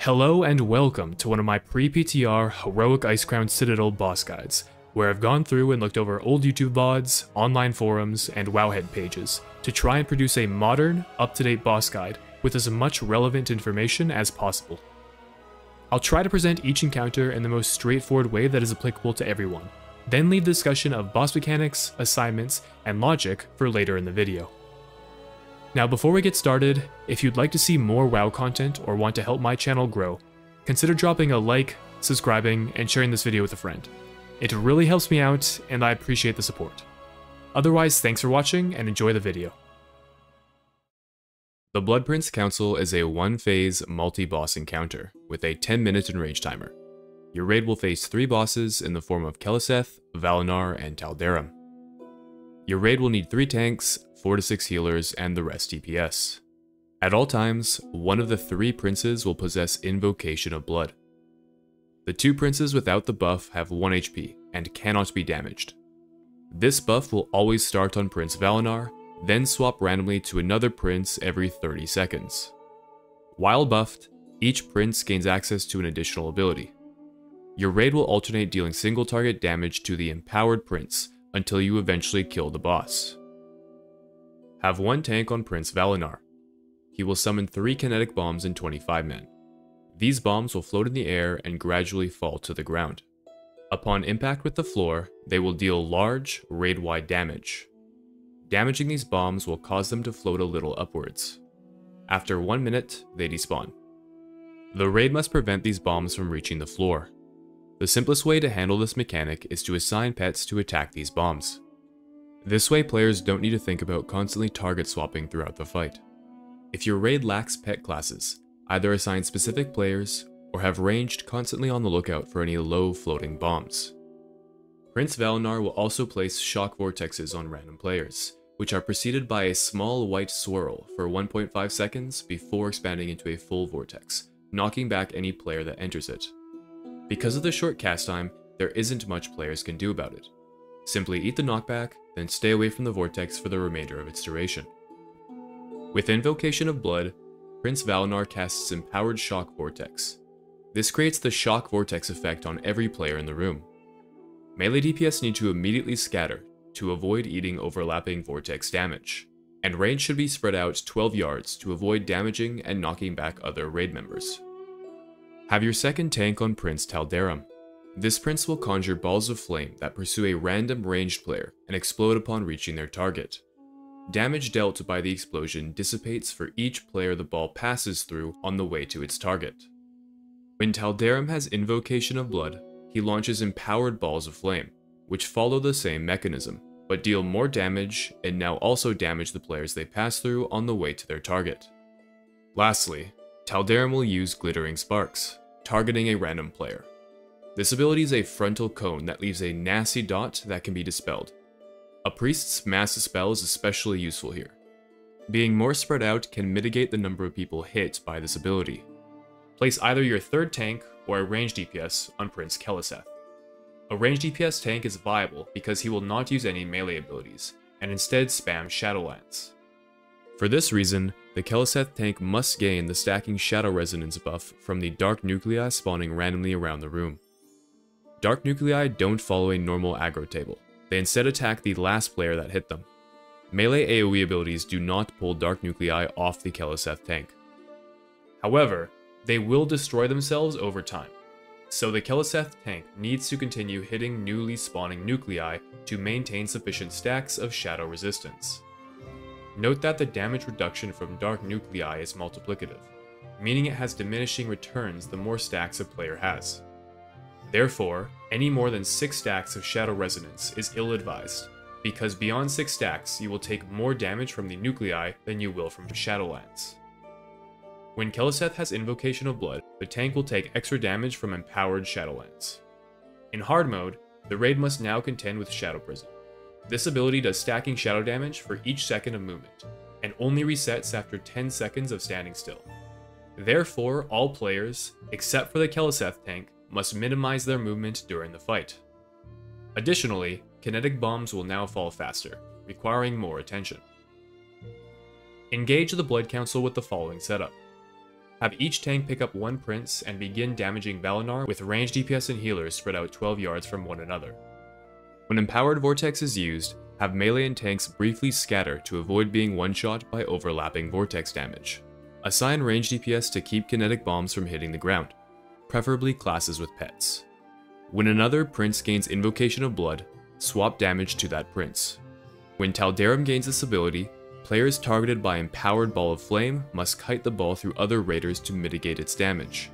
Hello and welcome to one of my pre-PTR heroic Icecrown Citadel boss guides, where I've gone through and looked over old YouTube VODs, online forums, and Wowhead pages to try and produce a modern, up-to-date boss guide with as much relevant information as possible. I'll try to present each encounter in the most straightforward way that is applicable to everyone, then leave the discussion of boss mechanics, assignments, and logic for later in the video. Now before we get started, if you'd like to see more WoW content or want to help my channel grow, consider dropping a like, subscribing, and sharing this video with a friend. It really helps me out, and I appreciate the support. Otherwise, thanks for watching and enjoy the video. The Blood Prince Council is a one-phase multi-boss encounter with a 10-minute enrage timer. Your raid will face 3 bosses in the form of Keleseth, Valinar, and Tal'Darim. Your raid will need 3 tanks, 4 to 6 healers, and the rest DPS. At all times, one of the 3 princes will possess Invocation of Blood. The 2 princes without the buff have 1 HP and cannot be damaged. This buff will always start on Prince Valinar, then swap randomly to another prince every 30 seconds. While buffed, each prince gains access to an additional ability. Your raid will alternate dealing single target damage to the empowered prince until you eventually kill the boss. Have 1 tank on Prince Valinar. He will summon 3 kinetic bombs and 25 men. These bombs will float in the air and gradually fall to the ground. Upon impact with the floor, they will deal large, raid-wide damage. Damaging these bombs will cause them to float a little upwards. After 1 minute, they despawn. The raid must prevent these bombs from reaching the floor. The simplest way to handle this mechanic is to assign pets to attack these bombs. This way players don't need to think about constantly target swapping throughout the fight. If your raid lacks pet classes, either assign specific players or have ranged constantly on the lookout for any low floating bombs. Prince Valinar will also place shock vortexes on random players, which are preceded by a small white swirl for 1.5 seconds before expanding into a full vortex, knocking back any player that enters it. Because of the short cast time, there isn't much players can do about it. Simply eat the knockback, then stay away from the vortex for the remainder of its duration. With Invocation of Blood, Prince Valinar casts Empowered Shock Vortex. This creates the shock vortex effect on every player in the room. Melee DPS need to immediately scatter to avoid eating overlapping vortex damage, and range should be spread out 12 yards to avoid damaging and knocking back other raid members. Have your second tank on Prince Tal'Darim. This prince will conjure balls of flame that pursue a random ranged player and explode upon reaching their target. Damage dealt by the explosion dissipates for each player the ball passes through on the way to its target. When Tal'Darim has Invocation of Blood, he launches empowered balls of flame, which follow the same mechanism, but deal more damage and now also damage the players they pass through on the way to their target. Lastly, Tal'Darim will use Glittering Sparks, targeting a random player. This ability is a frontal cone that leaves a nasty dot that can be dispelled. A priest's mass dispel is especially useful here. Being more spread out can mitigate the number of people hit by this ability. Place either your third tank or a ranged DPS on Prince Keleseth. A ranged DPS tank is viable because he will not use any melee abilities, and instead spam Shadowlands. For this reason, the Keleseth tank must gain the stacking Shadow Resonance buff from the Dark Nuclei spawning randomly around the room. Dark Nuclei don't follow a normal aggro table, they instead attack the last player that hit them. Melee AoE abilities do not pull Dark Nuclei off the Keleseth tank. However, they will destroy themselves over time, so the Keleseth tank needs to continue hitting newly spawning nuclei to maintain sufficient stacks of shadow resistance. Note that the damage reduction from Dark Nuclei is multiplicative, meaning it has diminishing returns the more stacks a player has. Therefore, any more than 6 stacks of Shadow Resonance is ill-advised, because beyond 6 stacks you will take more damage from the nuclei than you will from Shadowlands. When Keleseth has Invocation of Blood, the tank will take extra damage from Empowered Shadowlands. In hard mode, the raid must now contend with Shadow Prison. This ability does stacking shadow damage for each second of movement, and only resets after 10 seconds of standing still. Therefore, all players, except for the Keleseth tank, must minimize their movement during the fight. Additionally, kinetic bombs will now fall faster, requiring more attention. Engage the Blood Council with the following setup. Have each tank pick up one prince and begin damaging Valinor with ranged DPS and healers spread out 12 yards from one another. When Empowered Vortex is used, have melee and tanks briefly scatter to avoid being one-shot by overlapping vortex damage. Assign ranged DPS to keep kinetic bombs from hitting the ground, preferably classes with pets. When another prince gains Invocation of Blood, swap damage to that prince. When Tal'Darim gains this ability, players targeted by Empowered Ball of Flame must kite the ball through other raiders to mitigate its damage.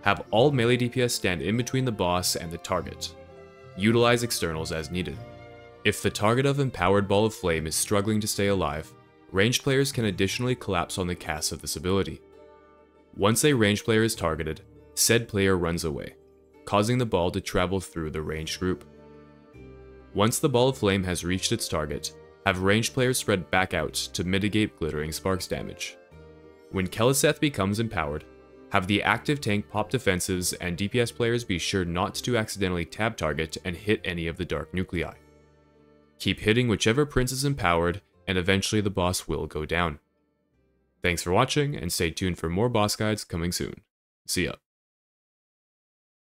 Have all melee DPS stand in between the boss and the target. Utilize externals as needed. If the target of Empowered Ball of Flame is struggling to stay alive, ranged players can additionally collapse on the cast of this ability. Once a ranged player is targeted, said player runs away, causing the ball to travel through the ranged group. Once the Ball of Flame has reached its target, have ranged players spread back out to mitigate Glittering Sparks damage. When Keleseth becomes empowered, have the active tank pop defensives and DPS players be sure not to accidentally tab target and hit any of the dark nuclei. Keep hitting whichever prince is empowered, and eventually the boss will go down. Thanks for watching, and stay tuned for more boss guides coming soon. See ya.